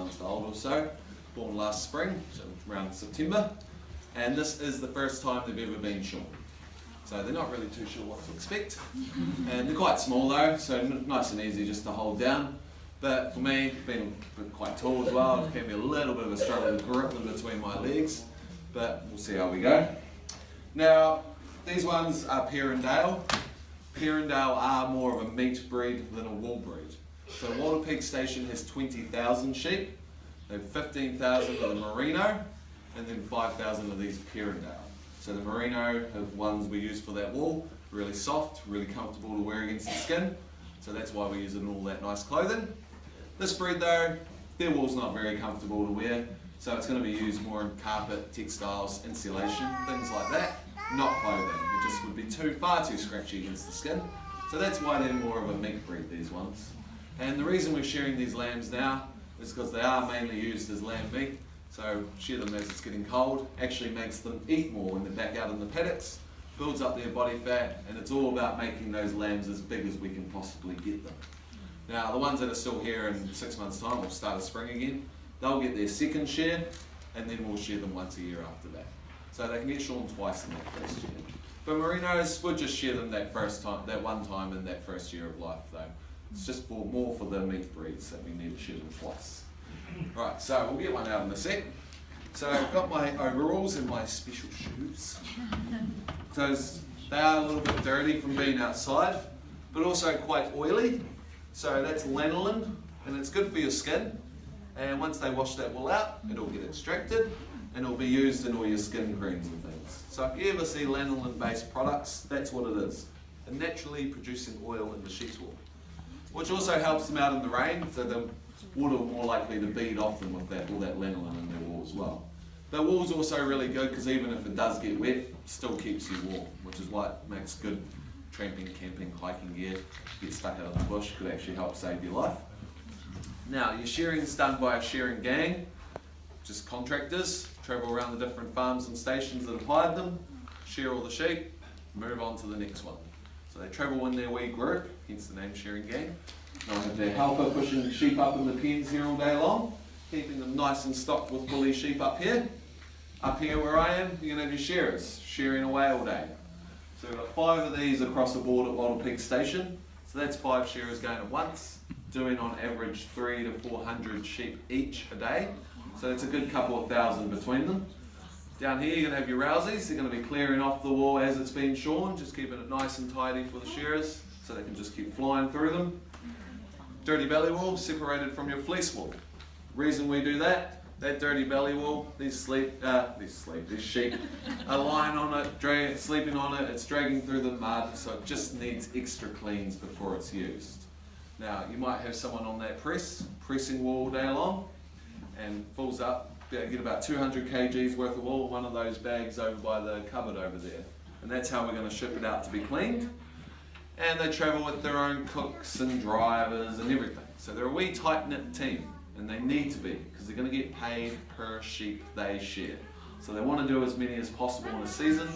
months old or so, born last spring, so around September, and this is the first time they've ever been shorn. So they're not really too sure what to expect, and they're quite small though, so nice and easy just to hold down. But for me, being quite tall as well, it can be a little bit of a struggle to grip them between my legs, but we'll see how we go. Now, these ones are Perrindale. Perrindale are more of a meat breed than a wool breed. So Walter Peak Station has 20,000 sheep, they have 15,000 of the Merino, and then 5,000 of these Perrindale. So the Merino are ones we use for that wool, really soft, really comfortable to wear against the skin, so that's why we use it in all that nice clothing. This breed though, their wool's not very comfortable to wear, so it's going to be used more in carpet, textiles, insulation, things like that, not clothing. It just would be far too scratchy against the skin. So that's why they're more of a meat breed, these ones. And the reason we're shearing these lambs now is because they are mainly used as lamb meat. So shear them as it's getting cold, actually makes them eat more when they're back out in the paddocks, builds up their body fat, and it's all about making those lambs as big as we can possibly get them. Now the ones that are still here in 6 months' time, will start of spring again, they'll get their second shear, and then we'll shear them once a year after that. So they can get shorn twice in that first year. But Merinos, we'll just shear them that one time in that first year of life though. It's just more for the meat breeds that we need to shear them twice. Right, so we'll get one out in a sec. So I've got my overalls and my special shoes. So they are a little bit dirty from being outside, but also quite oily. So that's lanolin, and it's good for your skin. And once they wash that wool out, it'll get extracted, and it'll be used in all your skin creams and things. So if you ever see lanolin-based products, that's what it is. A naturally producing oil in the sheep's wool, which also helps them out in the rain, so the water are more likely to bead off them with all that lanolin in their wool as well. The wool's also really good because even if it does get wet, it still keeps you warm, which is why it makes good tramping, camping, hiking gear. Get stuck out of the bush could actually help save your life. Now, your shearing is done by a shearing gang, just contractors, travel around the different farms and stations that have hired them, shear all the sheep, move on to the next one. So they travel in their wee group, hence the name shearing gang. They'll have their helper pushing the sheep up in the pens here all day long, keeping them nice and stocked with bully sheep up here. Up here where I am, you're going to have your shearers, shearing away all day. So we've got 5 of these across the board at Wattle Peak Station. So that's 5 shearers going at once, doing on average 300 to 400 sheep each a day. So that's a good couple of thousand between them. Down here you're going to have your rousies. They're going to be clearing off the wool as it's been shorn, just keeping it nice and tidy for the shearers so they can just keep flying through them. Dirty belly wool separated from your fleece wool. Reason we do that dirty belly wool, these sheep are lying on it, sleeping on it, it's dragging through the mud, so it just needs extra cleans before it's used. Now you might have someone on that pressing wool all day long, and fills up, get about 200 kgs worth of wool in one of those bags over by the cupboard over there. And that's how we're going to ship it out to be cleaned. And they travel with their own cooks and drivers and everything. So they're a wee tight-knit team, and they need to be, because they're going to get paid per sheep they shear. So they want to do as many as possible in a season,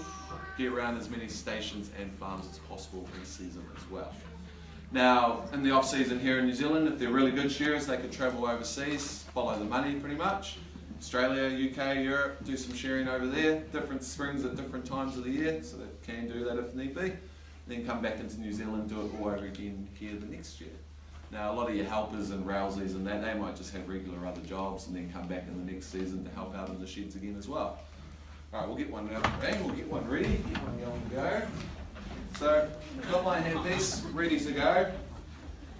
get around as many stations and farms as possible in a season as well. Now, in the off-season here in New Zealand, if they're really good shearers, they could travel overseas, follow the money pretty much. Australia, UK, Europe, do some shearing over there, different springs at different times of the year, so they can do that if need be. Then come back into New Zealand, do it all over again here the next year. Now, a lot of your helpers and rousies and that, they might just have regular other jobs and then come back in the next season to help out in the sheds again as well. Alright, we'll get one out, we'll get one ready, get one going to go. So, got my handpiece ready to go.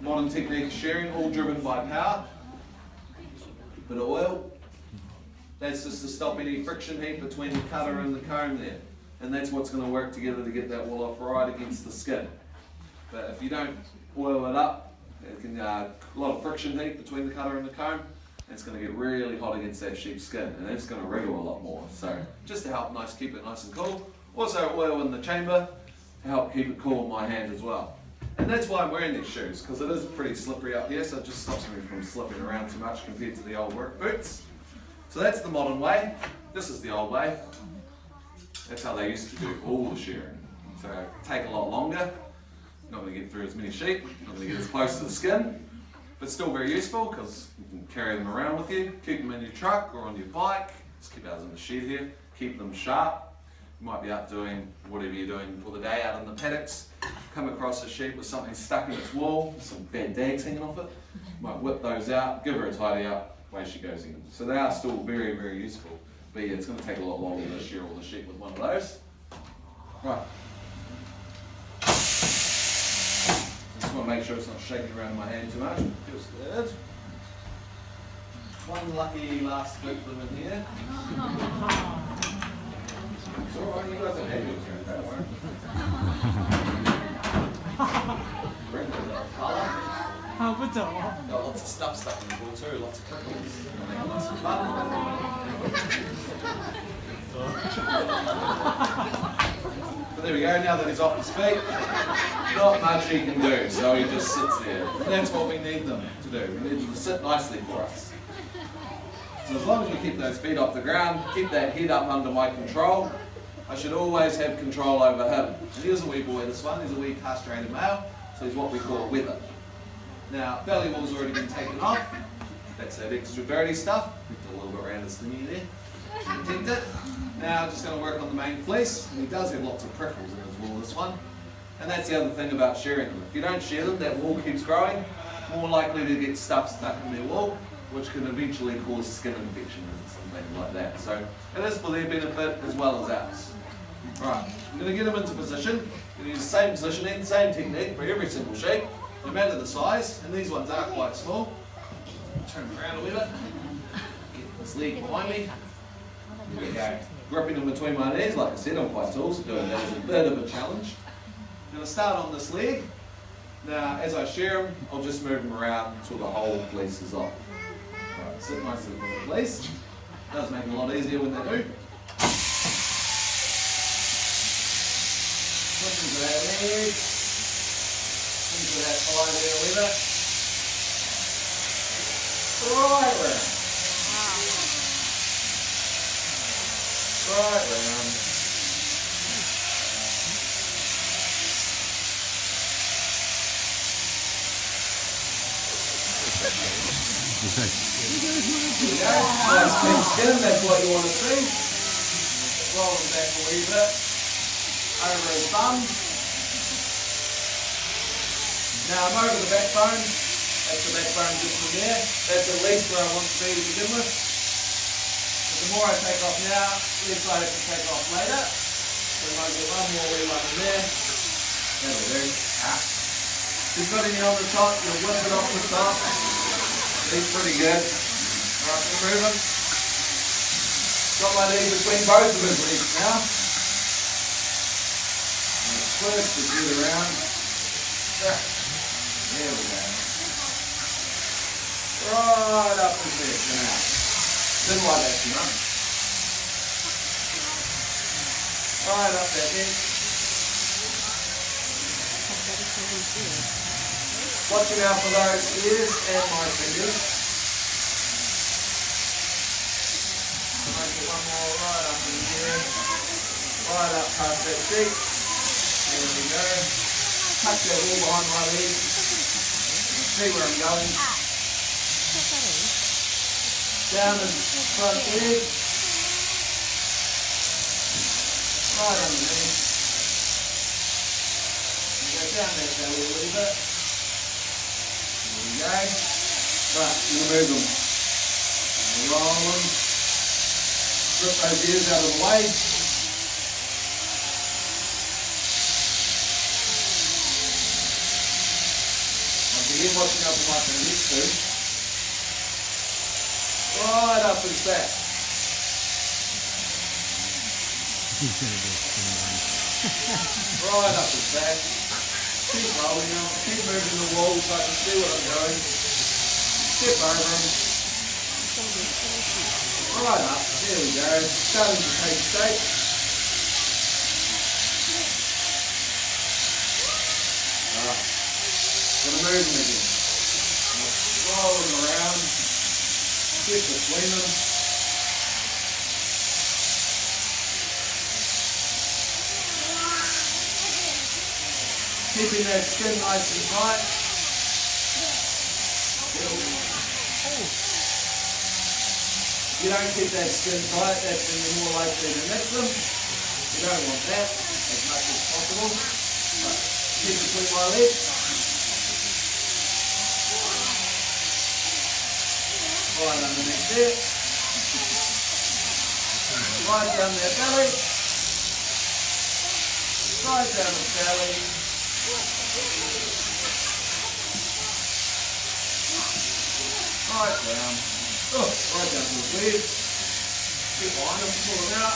Modern technique shearing, all driven by power. Bit of oil. That's just to stop any friction heat between the cutter and the comb there. And that's what's going to work together to get that wool off right against the skin. But if you don't oil it up, it can a lot of friction heat between the cutter and the comb, and it's going to get really hot against that sheep's skin, and it's going to wriggle a lot more. So just to help keep it nice and cool. Also oil in the chamber to help keep it cool in my hand as well. And that's why I'm wearing these shoes, because it is pretty slippery up here, so it just stops me from slipping around too much compared to the old work boots. So that's the modern way. This is the old way. That's how they used to do all the shearing. So take a lot longer. Not going to get through as many sheep, not going to get as close to the skin. but still very useful because you can carry them around with you, keep them in your truck or on your bike. Just keep ours in the shed here, keep them sharp. You might be out doing whatever you're doing for the day out in the paddocks, come across a sheep with something stuck in its wool, some bad dags hanging off it, you might whip those out, give her a tidy up, away she goes again. So they are still very, very useful. But yeah, it's going to take a lot longer to shear all the sheep with one of those. Right. Just want to make sure it's not shaking around in my hand too much. Feels good. One lucky last scoop of them in here. It's alright, you guys are happy with your don't worry. Bring those up. Got lots of stuff stuck in the ball too, lots of prickles. Make it nice and fun. But there we go, now that he's off his feet, not much he can do, so he just sits there. And that's what we need them to do. We need them to sit nicely for us. So as long as we keep those feet off the ground, keep that head up under my control, I should always have control over him. And here's a wee boy, this one, he's a wee castrated male, so he's what we call a wether. Now, belly wool's already been taken off, that's that extra dirty stuff, a little bit around his thingy there, to protect it. Now, just going to work on the main fleece, and he does have lots of prickles in his wool, this one. And that's the other thing about shearing them. If you don't shear them, that wool keeps growing, more likely to get stuff stuck in their wool, which can eventually cause skin infection and something like that. So it is for their benefit as well as ours. Right, I'm going to get them into position. I'm going to use the same positioning, same technique for every single sheep, no matter the size, and these ones are quite small. Turn them around a little bit. Get this leg behind me. There we go. Gripping them between my knees, like I said, I'm quite tall, so doing that is a bit of a challenge. I'm going to start on this leg. Now, as I shear them, I'll just move them around until the whole fleece is off. Right, sit nicely in the fleece. Does make it a lot easier when they do. Push into that leg. Into that thigh there a little bit. Right round. Right round. Nice clean skin, that's what you want to see. Roll them back a wee bit. Over his bum. Now I'm over the backbone. That's the backbone just from there. That's at least where I want to be to begin with. But the more I take off now, the less I have to take off later. So I might get one more wee one in there. That'll do. If you've got any on the top, you'll whip it off the top. He's pretty good. Alright, we'll move him. Got my knee between both of his legs now. Twist the head around. There we go. Right up his neck now. Didn't like that too much. Right up that neck. Watching out for those ears and my fingers. Make it one more right up in here. Right up past that cheek. There we go. Tuck that wall behind my leg. See where I'm going. Down the front leg. Right underneath. And go down that belly a little bit. There we go. Right, I'm going to move them. Roll them. Rip those ears out of the way. Again, watching out for my fingers too. Right up his back. Right up his back. Keep rolling them. Keep moving the wall so I can see what I'm doing. Step over them. Right up. There we go. Starting to take shape. Gonna move them again. Roll them around. Get between them. Keeping that skin nice and tight. You don't keep that skin tight, that's when you're more likely to mix them. You don't want that as much as possible. Right. Keep between my legs. Right underneath there. Right down their belly. Right down the belly. Right down. Oh, right down to the legs. Get behind them, pull them out.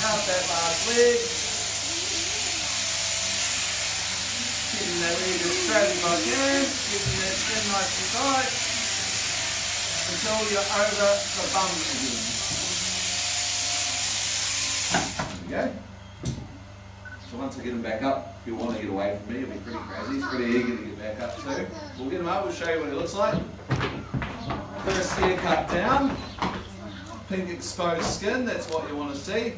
Out that last leg. Keeping that leg as straight as I can. Keeping that skin nice and tight. Until you're over the bum again. There we go. So once I get him back up, he'll want to get away from me. He'll be pretty crazy. He's pretty eager to get back up too. We'll get him up. We'll show you what he looks like. First haircut down. Pink exposed skin. That's what you want to see.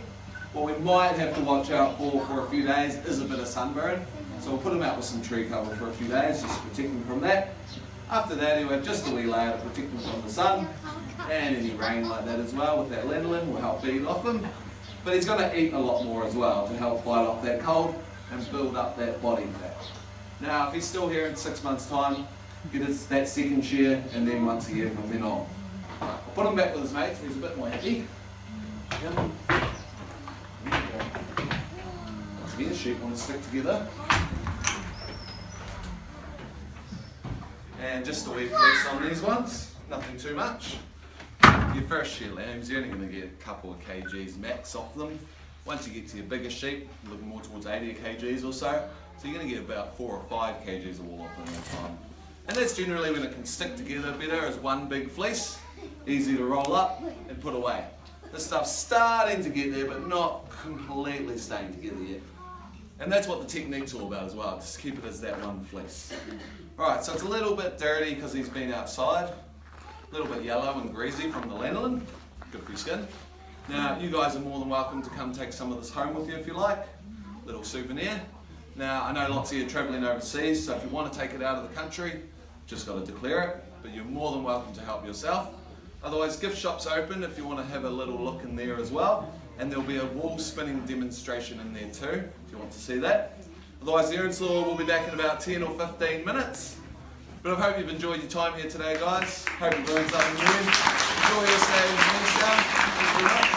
What we might have to watch out for a few days is a bit of sunburn. So we'll put him out with some tree cover for a few days just to protect him from that. After that, he'll have just a wee layer to protect him from the sun and any rain like that as well. With that lanolin will help bead off him. But he's going to eat a lot more as well to help fight off that cold and build up that body fat. Now, if he's still here in 6 months' time, get that second share and then once a year from then on. I'll put him back with his mates, he's a bit more happy. Once again, the sheep want to stick together. And just a wee fleece on these ones, nothing too much. Your first share lambs, you're only going to get a couple of kgs max off them. Once you get to your bigger sheep, you're looking more towards 80 kgs or so. So you're going to get about 4 or 5 kgs of wool off them at a time. And that's generally when it can stick together better as one big fleece. Easy to roll up and put away. This stuff's starting to get there, but not completely staying together yet. And that's what the technique's all about as well, just keep it as that one fleece. Alright, so it's a little bit dirty because he's been outside. A little bit yellow and greasy from the lanolin. Good for your skin. Now, you guys are more than welcome to come take some of this home with you if you like. Little souvenir. Now, I know lots of you are travelling overseas, so if you want to take it out of the country, just got to declare it, but you're more than welcome to help yourself. Otherwise, gift shop's open if you want to have a little look in there as well. And there'll be a wool spinning demonstration in there too, if you want to see that. Otherwise, the install will be back in about 10 or 15 minutes. But I hope you've enjoyed your time here today, guys. Hope you've learned something new. Enjoy your stay in Queenstown. Thank you very much.